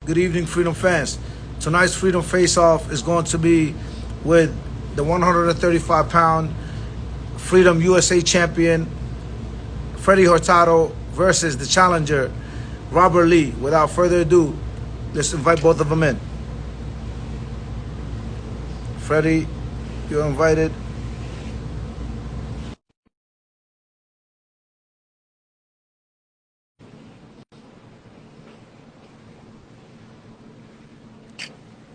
Good evening, Freedom fans. Tonight's Freedom Face-Off is going to be with the 135-pound Freedom USA champion, Freddy Hurtado, versus the challenger, Robert Lee. Without further ado, let's invite both of them in. Freddy, you're invited.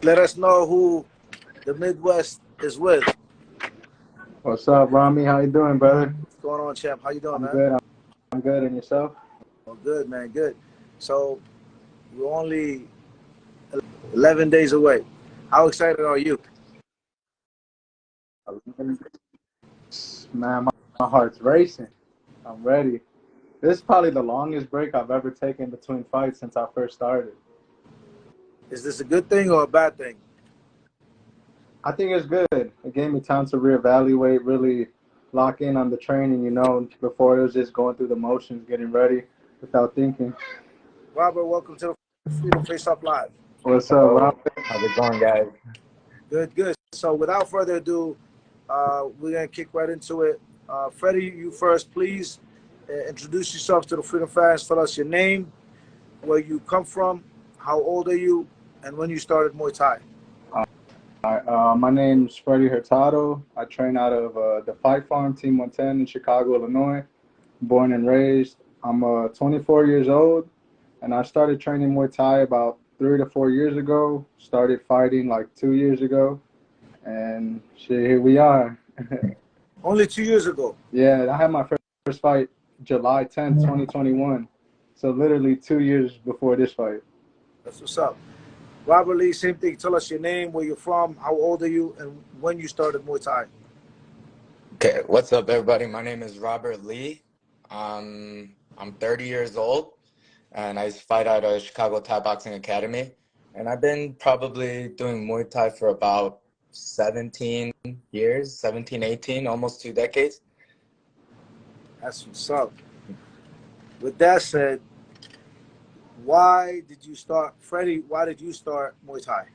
Let us know who the Midwest is with. What's up, Rami? How you doing, brother? What's going on, champ? How you doing, I'm man? good. I'm good. And yourself? Oh, good, man. Good. So we're only 11 days away. How excited are you? Man, my heart's racing. I'm ready. This is probably the longest break I've ever taken between fights since I first started. Is this a good thing or a bad thing? I think it's good. It gave me time to reevaluate, really lock in on the training, before it was just going through the motions, getting ready without thinking. Robert, welcome to the Freedom Face Off Live. What's up, Rob? Hello, how's it going, guys? Good, good. So without further ado, we're gonna kick right into it. Freddie, you first, please. Introduce yourself to the Freedom fans. Tell us your name, where you come from, how old are you, and when you started Muay Thai. My name's Freddy Hurtado. I train out of the Fight Farm Team 110 in Chicago, Illinois. Born and raised. I'm 24 years old, and I started training Muay Thai about 3 to 4 years ago. Started fighting like 2 years ago, and shit, here we are. Only 2 years ago. Yeah, I had my first fight July 10th, 2021. So literally 2 years before this fight. That's what's up. Robert Lee, same thing. Tell us your name, where you're from, how old are you, and when you started Muay Thai. Okay, what's up, everybody? My name is Robert Lee. I'm 30 years old, and I fight at a Chicago Thai Boxing Academy. And I've been probably doing Muay Thai for about 17 years, 17, 18, almost 2 decades. That's what's up. With that said, why did you start, Freddie? Why did you start Muay Thai?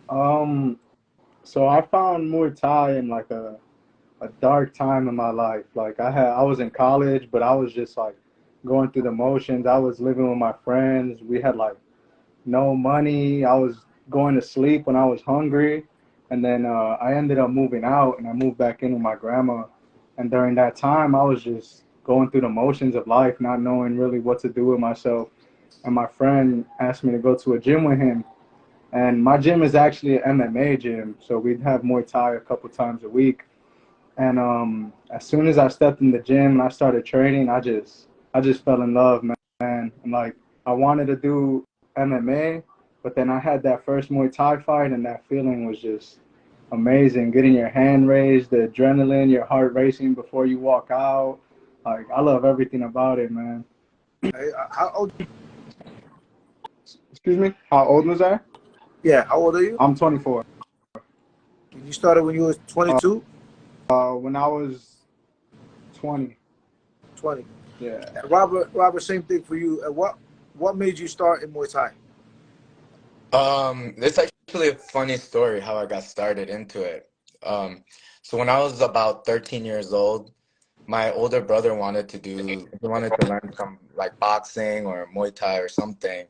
Um, so I found Muay Thai in like a dark time in my life. Like I was in college, but I was just like going through the motions. I was living with my friends. We had like no money. I was going to sleep when I was hungry. And then I ended up moving out and I moved back in with my grandma. And during that time, I was just going through the motions of life, not knowing really what to do with myself. And my friend asked me to go to a gym with him. And my gym is actually an MMA gym. So we'd have Muay Thai a couple times a week. And as soon as I stepped in the gym and I started training, I just fell in love, man. And like I wanted to do MMA, but then I had that first Muay Thai fight, and that feeling was just amazing. Getting your hand raised, the adrenaline, your heart racing before you walk out. Like I love everything about it, man. How old? Excuse me. How old was I? Yeah, how old are you? I'm 24. You started when you were Uh, 22, when I was 20. 20. Yeah. And Robert, same thing for you. What made you start in Muay Thai? It's actually a funny story how I got started into it. Um, so when I was about 13 years old, my older brother he wanted to learn some like boxing or Muay Thai or something.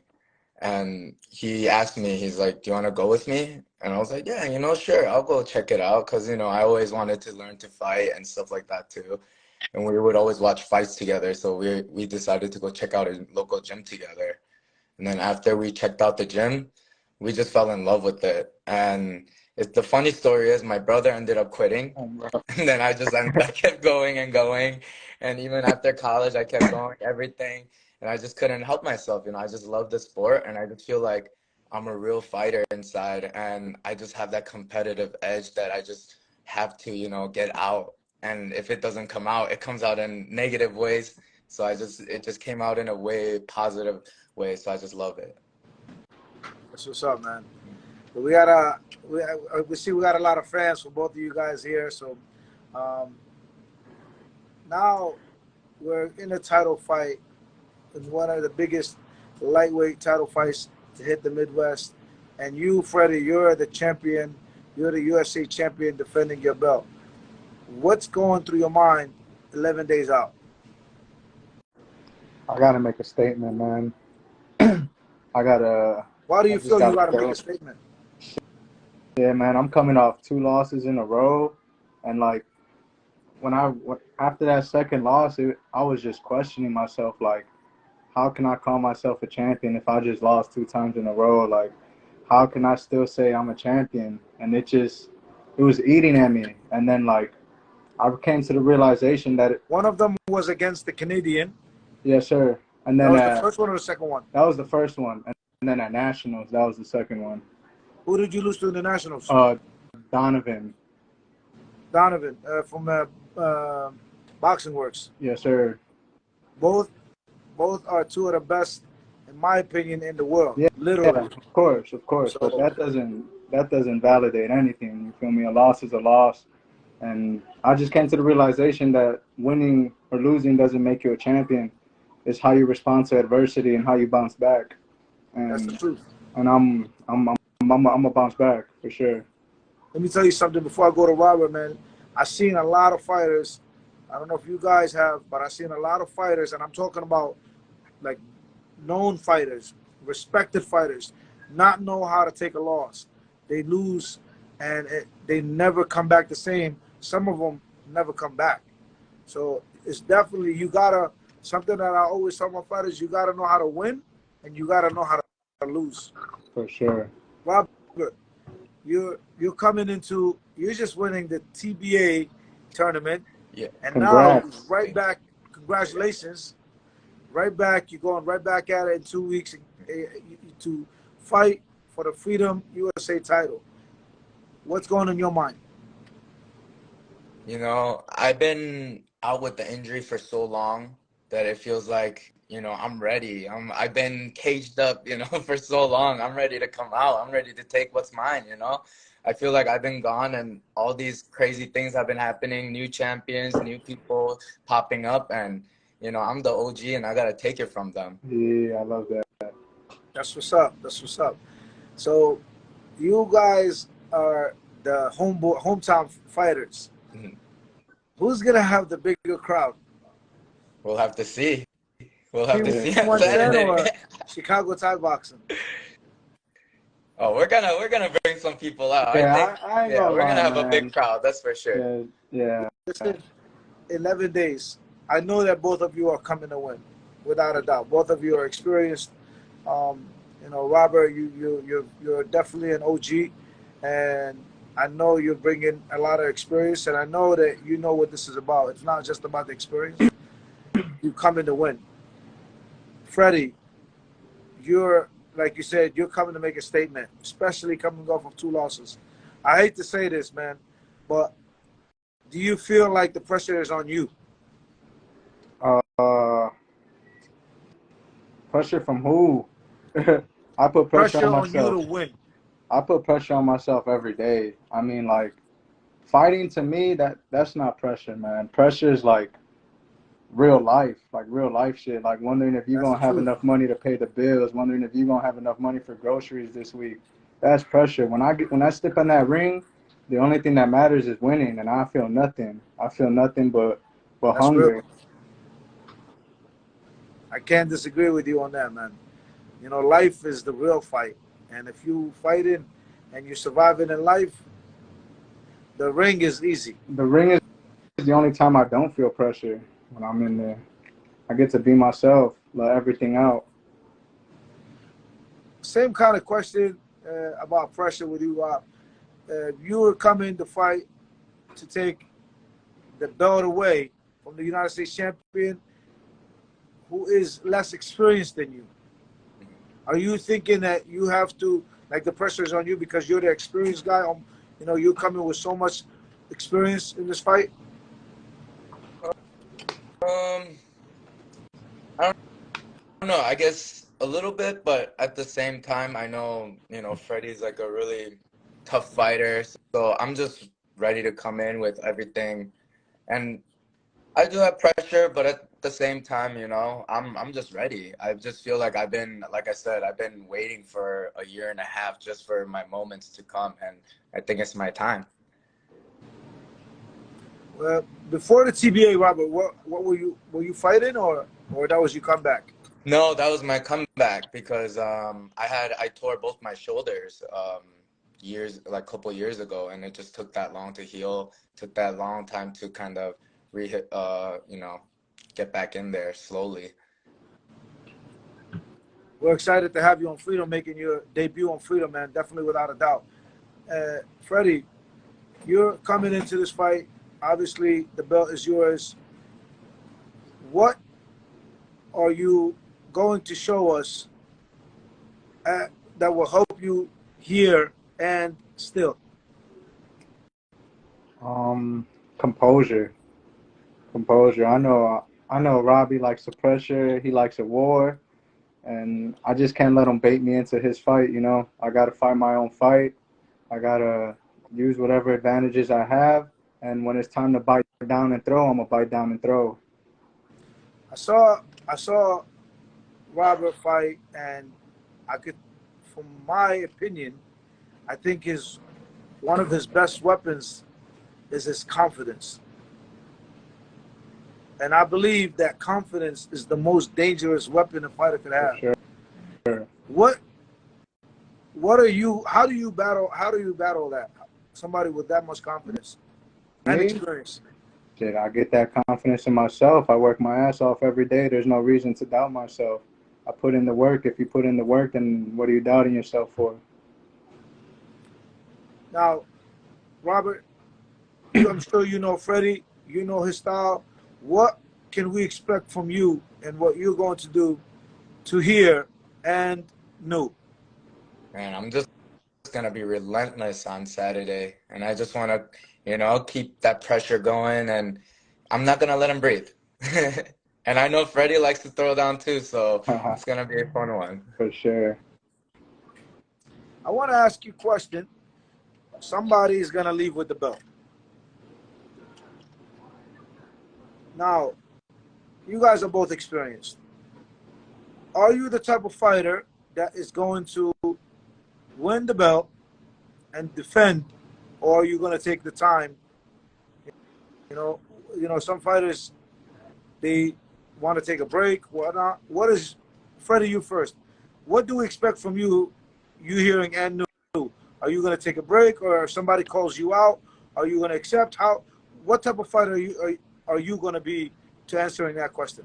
And he asked me, he's like, "Do you want to go with me?" And I was like, "Yeah, sure, I'll go check it out." Because, I always wanted to learn to fight and stuff like that too. And we would always watch fights together. So we decided to go check out a local gym together. And then after we checked out the gym, we just fell in love with it. And the funny story is my brother ended up quitting. And then I kept going and going. And even after college, I kept going, everything. And I just couldn't help myself. I just love the sport. And I just feel like I'm a real fighter inside. And I just have that competitive edge that I just have to, get out. And if it doesn't come out, it comes out in negative ways. So it just came out in a way positive way. So I just love it. That's what's up, man. But we got we see we got a lot of fans for both of you guys here. So um, now we're in a title fight in one of the biggest lightweight title fights to hit the Midwest. And you, Freddie, you're the champion. You're the USA champion defending your belt. What's going through your mind 11 days out? I gotta make a statement, man. I gotta. Why do I you just feel you gotta got to make go. a statement? Yeah, man. I'm coming off 2 losses in a row, and like after that second loss, I was just questioning myself, like, how can I call myself a champion if I just lost 2 times in a row? Like, how can I still say I'm a champion? And it was eating at me. And then, like, I came to the realization that One of them was against the Canadian. yes, sir. And That then was the first one or the second one? that was the first one. And then at Nationals, that was the second one. Who did you lose to in the Nationals? Donovan. Donovan from Boxing Works. Yes, sir. Both are two of the best, in my opinion, in the world. Yeah, Literally. of course. But So that doesn't validate anything. You feel me? A loss is a loss. And I just came to the realization that winning or losing doesn't make you a champion. It's how you respond to adversity and how you bounce back. that's the And truth. I'm a bounce back for sure. Let me tell you something before I go to Robert, man. I've seen a lot of fighters. I don't know if you guys have, but I've seen a lot of fighters, and I'm talking about like known fighters, respected fighters, not know how to take a loss. They lose, and they never come back the same. Some of them never come back. So it's definitely something that I always tell my fighters: you gotta know how to win, and you gotta know how to lose. For sure. Robert, you're you're just winning the TBA tournament, Yeah. and now Congrats. right back. Congratulations, right back. You're going right back at it in 2 weeks to fight for the Freedom USA title. What's going in your mind? You know, I've been out with the injury for so long that it feels like, I'm ready. I've been caged up, for so long. I'm ready to come out. I'm ready to take what's mine. I feel like I've been gone and all these crazy things have been happening, new champions, new people popping up, and I'm the OG and I gotta take it from them. Yeah, I love that. That's what's up. That's what's up. So, you guys are the hometown fighters. Mhm. Who's gonna have the bigger crowd? We'll have to see. We'll have to Yeah. see on 110 or Saturday. Chicago Thai boxing? Oh, we're gonna bring some people out. I think, Yeah, I ain't yeah, gonna we're gonna lie, have a big man. crowd. That's for sure. Yeah, yeah. Listen, 11 days. I know that both of you are coming to win, without a doubt. Both of you are experienced. Robert, you're definitely an OG, and I know you're bringing a lot of experience, and I know that you know what this is about. It's not just about the experience. You coming to win. Freddie, you're like you said, you're coming to make a statement, especially coming off of 2 losses. I hate to say this, man, but do you feel like the pressure is on you? Uh, Pressure from who? I put pressure on Pressure on you to myself. win. I put pressure on myself every day. I mean, like, fighting to me, that's not pressure, man. Pressure is like real life shit. Like wondering if you're That's the gonna have truth. enough money to pay the bills, wondering if you're gonna have enough money for groceries this week. That's pressure. When I step in that ring, the only thing that matters is winning, and I feel nothing. I feel nothing but That's real. hunger. I can't disagree with you on that, man. Life is the real fight. And if you fighting and you're surviving in life, the ring is easy. The ring is the only time I don't feel pressure when I'm in there. I get to be myself, let everything out. Same kind of question about pressure with you, Rob. You were coming to fight to take the belt away from the United States champion who is less experienced than you. Are you thinking that you have to, like the pressure is on you because you're the experienced guy? You're coming with so much experience in this fight. Um, I don't know. I guess a little bit, but at the same time, I know, Freddy's like a really tough fighter. So I'm just ready to come in with everything. And I do have pressure, but at the same time, I'm just ready. I just feel like like I said, I've been waiting for a year and a half just for my moments to come, and I think it's my time. Well, before the TBA, Robert, what were you fighting or that was your comeback? No, that was my comeback because I tore both my shoulders like couple years ago, and it just took that long to heal. Took that long time to kind of re get back in there slowly. We're excited to have you on Freedom, making your debut on Freedom, man. Definitely, without a doubt. Freddy, you're coming into this fight. Obviously, the belt is yours. What are you going to show us that will help you here and still? Composure. Composure. I know Robbie likes the pressure. He likes a war, and I just can't let him bait me into his fight. I got to fight my own fight. I got to use whatever advantages I have, and when it's time to bite down and throw, I'm gonna bite down and throw. I saw Robert fight, and I could, from my opinion, I think one of his best weapons is his confidence. And I believe that confidence is the most dangerous weapon a fighter could have. For sure. What are you? How do you battle that? Somebody with that much confidence and Me? experience. Shit, I get that confidence in myself. I work my ass off every day. There's no reason to doubt myself. I put in the work. If you put in the work, then what are you doubting yourself for? Now, Robert, I'm sure you know Freddy. You know his style. What can we expect from you and what you're going to do to here and new? Man, I'm just gonna be relentless on Saturday, and I just want to, keep that pressure going, and I'm not gonna let him breathe. And I know Freddie likes to throw down too, so it's gonna be a fun one. For sure. I want to ask you a question. Somebody is going to leave with the belt. Now, you guys are both experienced. Are you the type of fighter that is going to win the belt and defend, or are you going to take the time? Some fighters, they want to take a break, whatnot. What is, Freddie, you first. What do we expect from you hearing and new? Are you going to take a break, or if somebody calls you out, are you going to accept? What type of fighter are you going to be to answering that question?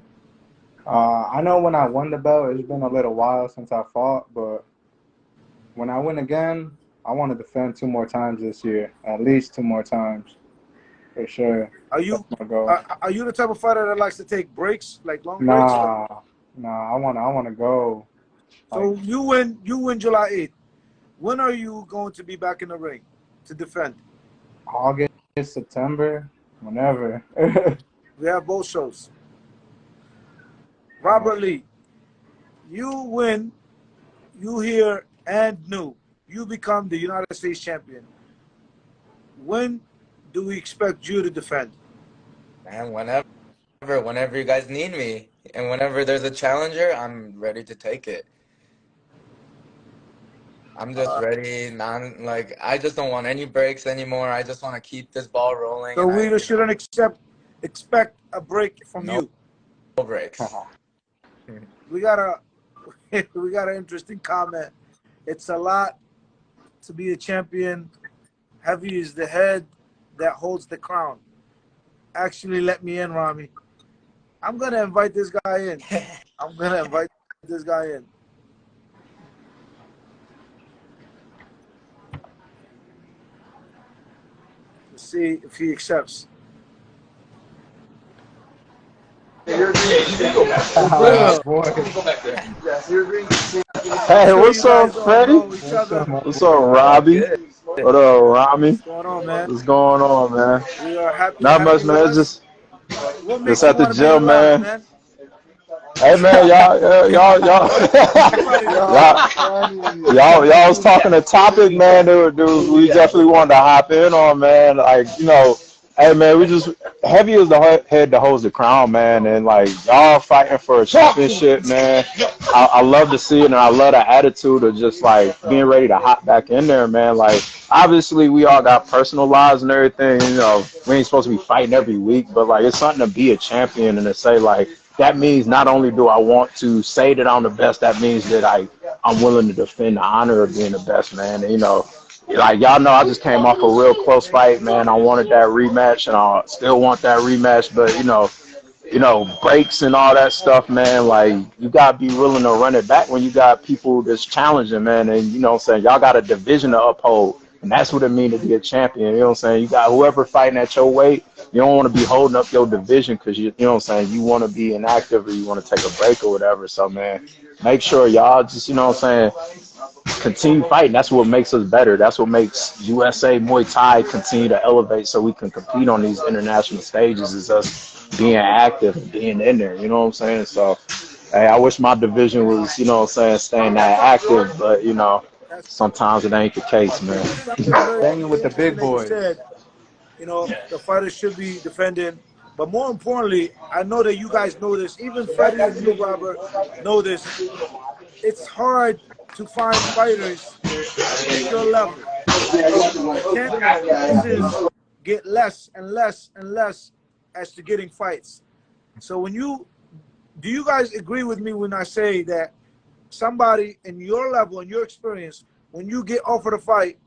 I know when I won the belt, it's been a little while since I fought, but when I win again, I want to defend 2 more times this year, at least 2 more times, for sure. Are you the type of fighter that likes to take breaks, like long breaks? Nah. I want to go. So you win July 8th. When are you going to be back in the ring to defend? August, September, whenever. We have both shows. Robert Lee, you win, you here and new. You become the United States champion. When do we expect you to defend? And whenever you guys need me, and whenever there's a challenger, I'm ready to take it. I'm just ready. I just don't want any breaks anymore. I just want to keep this ball rolling. So we shouldn't expect a break from you. No breaks. We got an interesting comment. It's a lot to be a champion. Heavy is the head that holds the crown. Actually, let me in, Rami. I'm gonna invite this guy in. Let's see if he accepts. Hey, what's up, Freddy? What's up, Robbie? What up, Rami? What's going on, man? What's going on, man? We are happy. Not much, man. Just at the gym, you man. man. Hey, man, y'all was talking a topic, man. Dude, we definitely wanted to hop in on, man. Like, Hey man, we just heavy as the head that holds the crown, man, and like y'all fighting for a championship, man. I love to see it, and I love the attitude of just like being ready to hop back in there, man. Like obviously we all got personal lives and everything, you know. We ain't supposed to be fighting every week, but like it's something to be a champion and to say like that means not only do I want to say that I'm the best, that means that I'm willing to defend the honor of being the best, man. And, you know, like y'all know, I just came off a real close fight, man. I wanted that rematch, and I still want that rematch. But breaks and all that stuff, man. Like you gotta be willing to run it back when you got people that's challenging, man. And you know what I'm saying, y'all got a division to uphold, and that's what it means to be a champion. You know what I'm saying? You got whoever fighting at your weight. You don't want to be holding up your division because you know what I'm saying. You want to be inactive or you want to take a break or whatever. So man, make sure y'all just what I'm saying, continue fighting. That's what makes us better. That's what makes USA Muay Thai continue to elevate so we can compete on these international stages is us being active and being in there. You know what I'm saying? So, hey, I wish my division was, staying that active, but, That's sometimes it ain't the case, man. something very Hanging with the interesting big that you boys. said. The fighters should be defending. But more importantly, I know that you guys know this. Even Freddie and you, Robert, know this. It's hard to find fighters at your level. The chances get less and less and less as to getting fights. So do you guys agree with me when I say that somebody in your level and your experience, when you get offered a fight,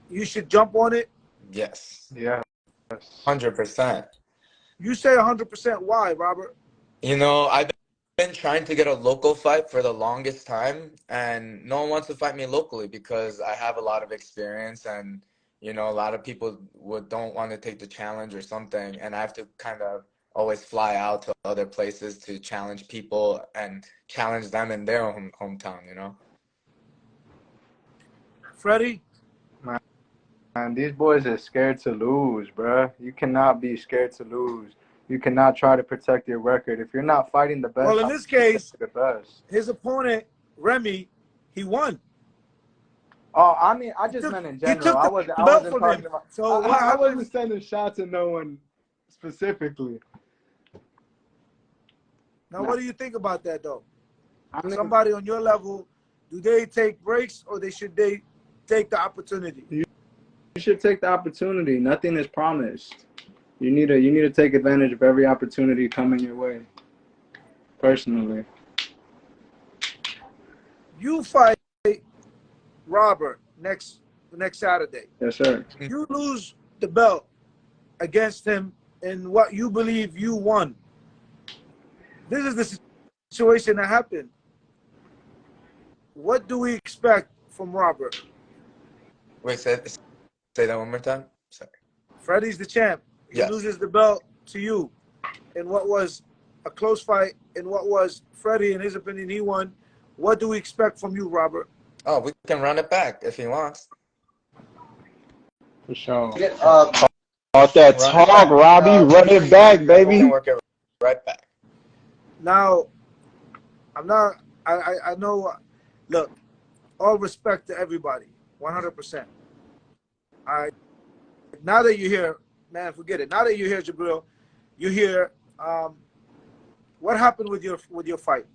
you should jump on it? Yes, Yes. 100%. You say 100%. Why, Robert? I've been trying to get a local fight for the longest time, and no one wants to fight me locally because I have a lot of experience, and a lot of people don't want to take the challenge or something, and I have to kind of always fly out to other places to challenge people and challenge them in their hometown. Freddie? Man, these boys are scared to lose, bruh. You cannot be scared to lose. You cannot try to protect your record. If you're not fighting the best, Well, in how this can you case, say the best? his opponent, Remy, he won. Oh, I mean, I just meant in He general. took I the wasn't. I belt wasn't from talking him. about. So what I wasn't happens? sending shots at no one specifically. Now, No, what do you think about that, though? I mean, Somebody on your level, do they take breaks or should they take the opportunity? you should take the opportunity. Nothing is promised. You need to take advantage of every opportunity coming your way. Personally, You fight Robert next Saturday. yes, sir. You lose the belt against him in what you believe you won. This is the situation that happened. What do we expect from Robert? Wait, say that one more time. Sorry. Freddie's the champ. He Yes. loses the belt to you in what was a close fight, in what was Freddie, in his opinion, he won. What do we expect from you, Robert? Oh, we can run it back if he wants. For sure. Off that Run it talk, back. Robbie, run it back, We can baby. work it right back. Now, I'm not, I know, look, all respect to everybody, 100%. Now that you're here, man, forget it. Now that you're here, Jabril, you're here. What happened with your fight?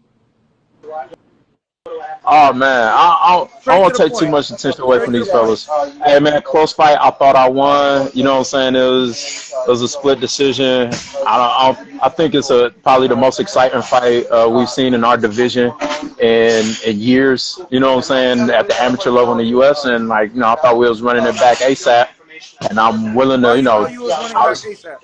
Oh man, I Straight to won't the take too point. much attention away Straight from to the these point. fellas. Hey man, close fight. I thought I won. You know what I'm saying? It was a split decision. I think it's probably the most exciting fight we've seen in our division in years. You know what I'm saying? At the amateur level in the U.S. And like I thought we was running it back ASAP. And I'm willing to Why you thought you was running I back was ASAP?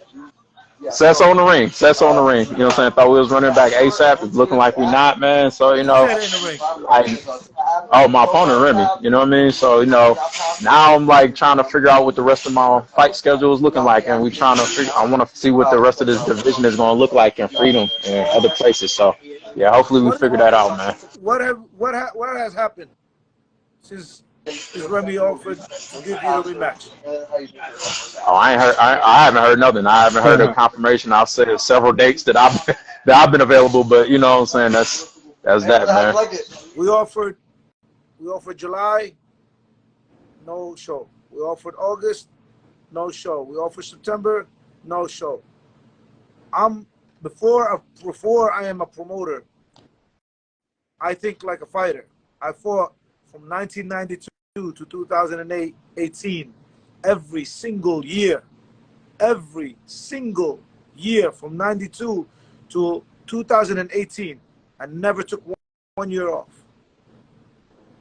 Sets on the ring. Sets on the ring. You know what I'm saying? Thought we was running back ASAP. It's looking like we not, man. So, Who said it in the ring? my opponent, Remy. You know what I mean? So, now I'm like trying to figure out what the rest of my fight schedule is looking like. And I want to see what the rest of this division is going to look like in Freedom and other places. So, yeah, hopefully we figure that out, man. What has happened since Remy offered to give you the rematch? Oh, I haven't heard nothing. I haven't heard a confirmation. I've said several dates that I've been available, but you know what I'm saying? That's that, man. We offered July, no show. We offered August, no show. We offer September, no show. I'm before I am a promoter, I think like a fighter. I fought from 1992 to 2018 every single year. Every single year from 92 to 2018. I never took one year off.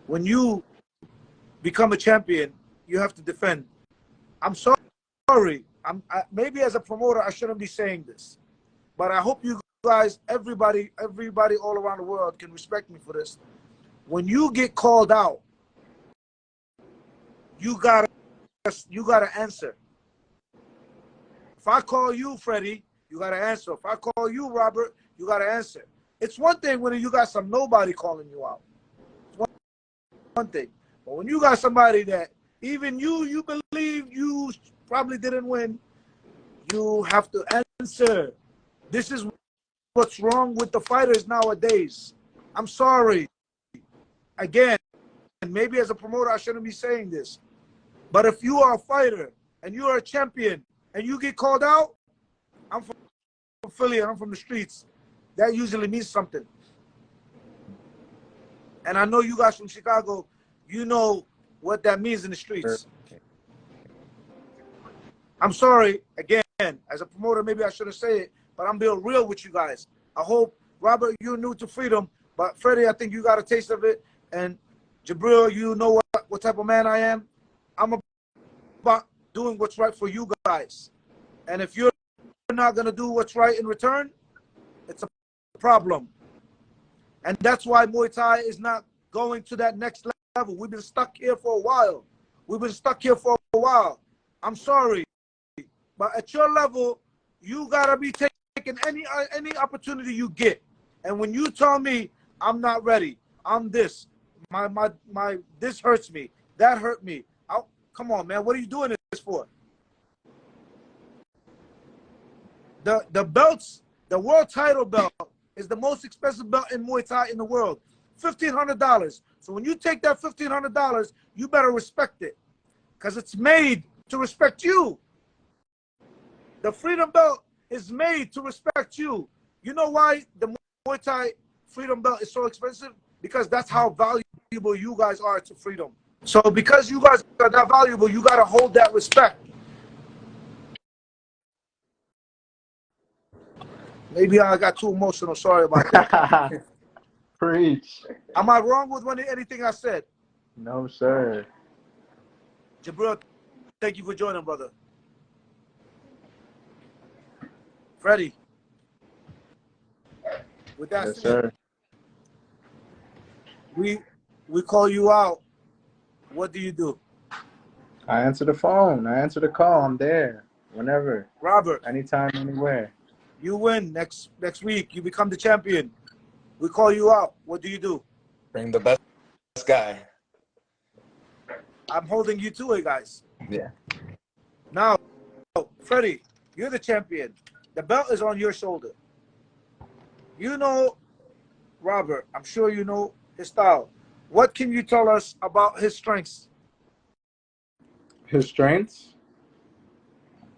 When you become a champion, you have to defend. I'm sorry. Maybe as a promoter, I shouldn't be saying this, but I hope you guys, everybody all around the world can respect me for this. When you get called out, you gotta answer. If I call you, Freddy, you gotta answer. If I call you, Robert, you gotta answer. It's one thing when you got some nobody calling you out. It's one thing. But when you got somebody that even you believe you probably didn't win, you have to answer. This is what's wrong with the fighters nowadays. I'm sorry. Again, maybe as a promoter, I shouldn't be saying this. But if you are a fighter and you are a champion and you get called out, I'm from Philly and I'm from the streets. That usually means something. And I know you guys from Chicago, you know what that means in the streets. I'm sorry, again, as a promoter, maybe I shouldn't say it, but I'm being real with you guys. I hope, Robert, you're new to freedom, but Freddie, I think you got a taste of it. And Jabril, you know what type of man I am. I'm about doing what's right for you guys. And if you're not going to do what's right in return, it's a problem. And that's why Muay Thai is not going to that next level. We've been stuck here for a while. I'm sorry. But at your level, you got to be taking any opportunity you get. And when you tell me, I'm not ready, I'm this, this hurts me, that hurt me. Come on, man, what are you doing this for? The belts, the world title belt is the most expensive belt in Muay Thai in the world. $1,500. So when you take that $1,500, you better respect it. Because it's made to respect you. The Freedom Belt is made to respect you. You know why the Muay Thai Freedom Belt is so expensive? Because that's how valuable you guys are to freedom. So because you guys are that valuable, you got to hold that respect. Maybe I got too emotional. Sorry about that. Preach. Am I wrong with anything I said? No, sir. Jabril, thank you for joining, brother. Freddie. With that Yes, said, sir. we call you out. What do you do? I answer the phone. I answer the call. I'm there. Whenever. Robert. Anytime, anywhere. You win next week. You become the champion. We call you out. What do you do? Bring the best guy. I'm holding you to it, guys. Yeah. Now, Freddie, you're the champion. The belt is on your shoulder. You know Robert. I'm sure you know his style. What can you tell us about his strengths? His strengths?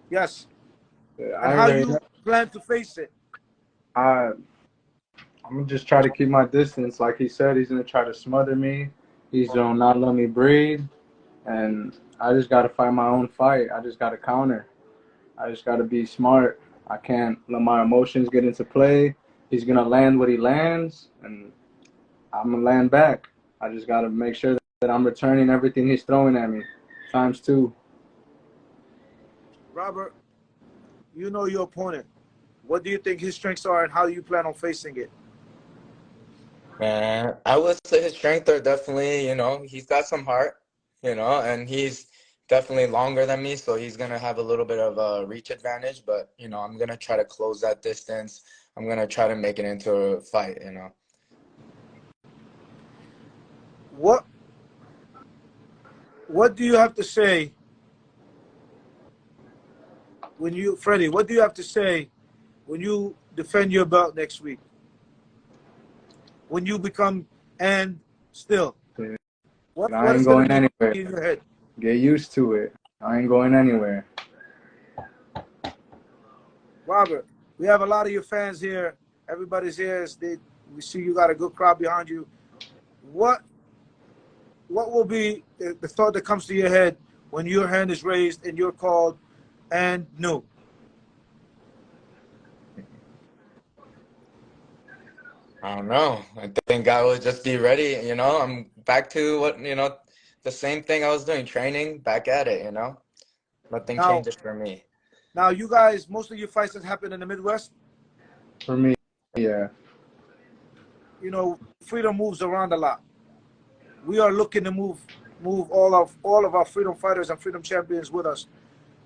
Yes. Yeah, And how you plan to face it? I'm going to just try to keep my distance. Like he said, he's going to try to smother me. He's going to not let me breathe. And I just got to fight my own fight. I just got to counter. I just got to be smart. I can't let my emotions get into play. He's going to land what he lands, and I'm going to land back. I just got to make sure that I'm returning everything he's throwing at me, ×2. Robert, you know your opponent. What do you think his strengths are, and how do you plan on facing it? Man, I would say his strengths are definitely, he's got some heart, and he's definitely longer than me, so he's going to have a little bit of a reach advantage, but, I'm going to try to close that distance. I'm going to try to make it into a fight, What do you have to say Freddie, what do you have to say when you defend your belt next week? When you become, and still, what I is ain't going going to be anywhere. in your head? Get used to it. I ain't going anywhere. Robert, we have a lot of your fans here. Everybody's here. We see you got a good crowd behind you. What will be the thought that comes to your head when your hand is raised and you're called and no? I don't know. I think I would just be ready. I'm back to the same thing I was doing, training, back at it. Nothing Now, changes for me. now you guys, most of your fights that happen in the Midwest. For me, yeah. Freedom moves around a lot. We are looking to move all of our freedom fighters and freedom champions with us.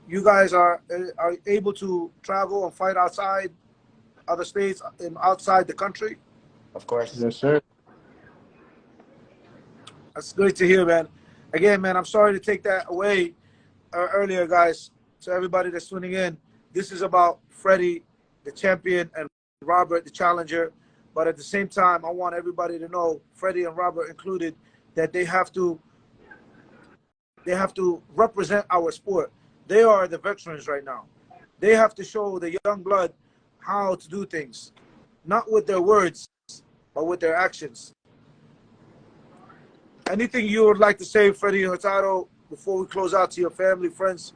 You guys are able to travel and fight outside other states and outside the country. Of course. Yes, sir. That's great to hear, man. Again, man, I'm sorry to take that away earlier, guys. So everybody that's tuning in, this is about Freddy, the champion, and Robert, the challenger. But at the same time, I want everybody to know, Freddy and Robert included, that they have to represent our sport. They are the veterans right now. They have to show the young blood how to do things, not with their words, but with their actions. Anything you would like to say, Freddy Hurtado, before we close out to your family, friends?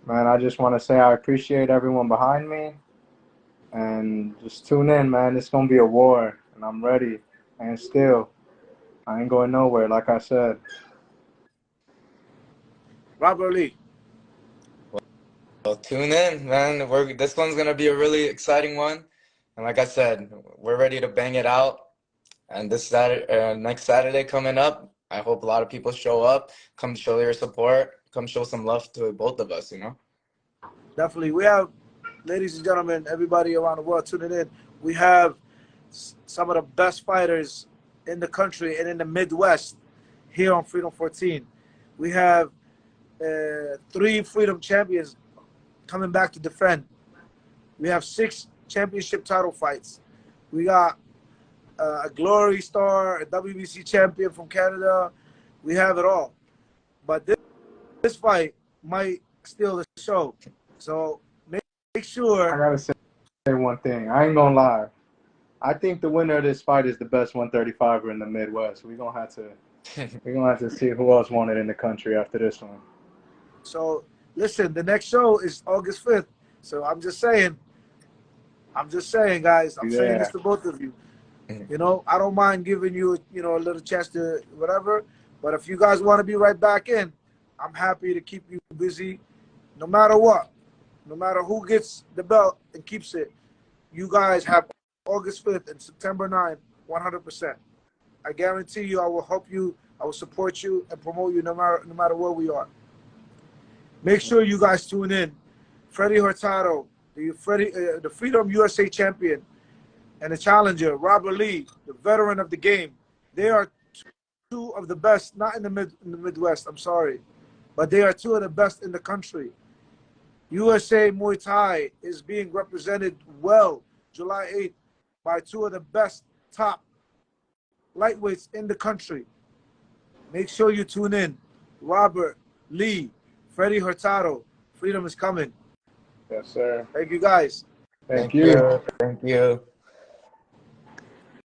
Man, I just want to say I appreciate everyone behind me. And just tune in, man. It's going to be a war, and I'm ready. And still, I ain't going nowhere, like I said. Robert Lee. Well, tune in, man. This one's going to be a really exciting one. And like I said, we're ready to bang it out. And this Saturday, next Saturday coming up, I hope a lot of people show up. Come show your support. Come show some love to both of us, Definitely. We have, ladies and gentlemen, everybody around the world tuning in, we have some of the best fighters in the country and in the Midwest here on Freedom 14. We have 3 Freedom champions coming back to defend. We have 6 championship title fights. We got a Glory Star, a WBC champion from Canada. We have it all. But this fight might steal the show. So make sure. I got to say one thing. I ain't going to lie. I think the winner of this fight is the best 135er in the Midwest. We're going to have to see who else won it in the country after this one. So, listen, the next show is August 5th. So I'm just saying, guys, I'm saying this to both of you. I don't mind giving you, a little chance to whatever. But if you guys want to be right back in, I'm happy to keep you busy no matter what. No matter who gets the belt and keeps it, you guys have August 5th and September 9th, 100%. I guarantee you I will help you, I will support you and promote you no matter where we are. Make sure you guys tune in. Freddy Hurtado, the Freedom USA champion, and the challenger, Robert Lee, the veteran of the game. They are 2 of the best, not in the Midwest, I'm sorry, but they are 2 of the best in the country. USA Muay Thai is being represented well July 8th by 2 of the best top lightweights in the country. Make sure you tune in. Robert Lee, Freddy Hurtado, Freedom is coming. Yes, sir. Thank you, guys. Thank you. Thank you.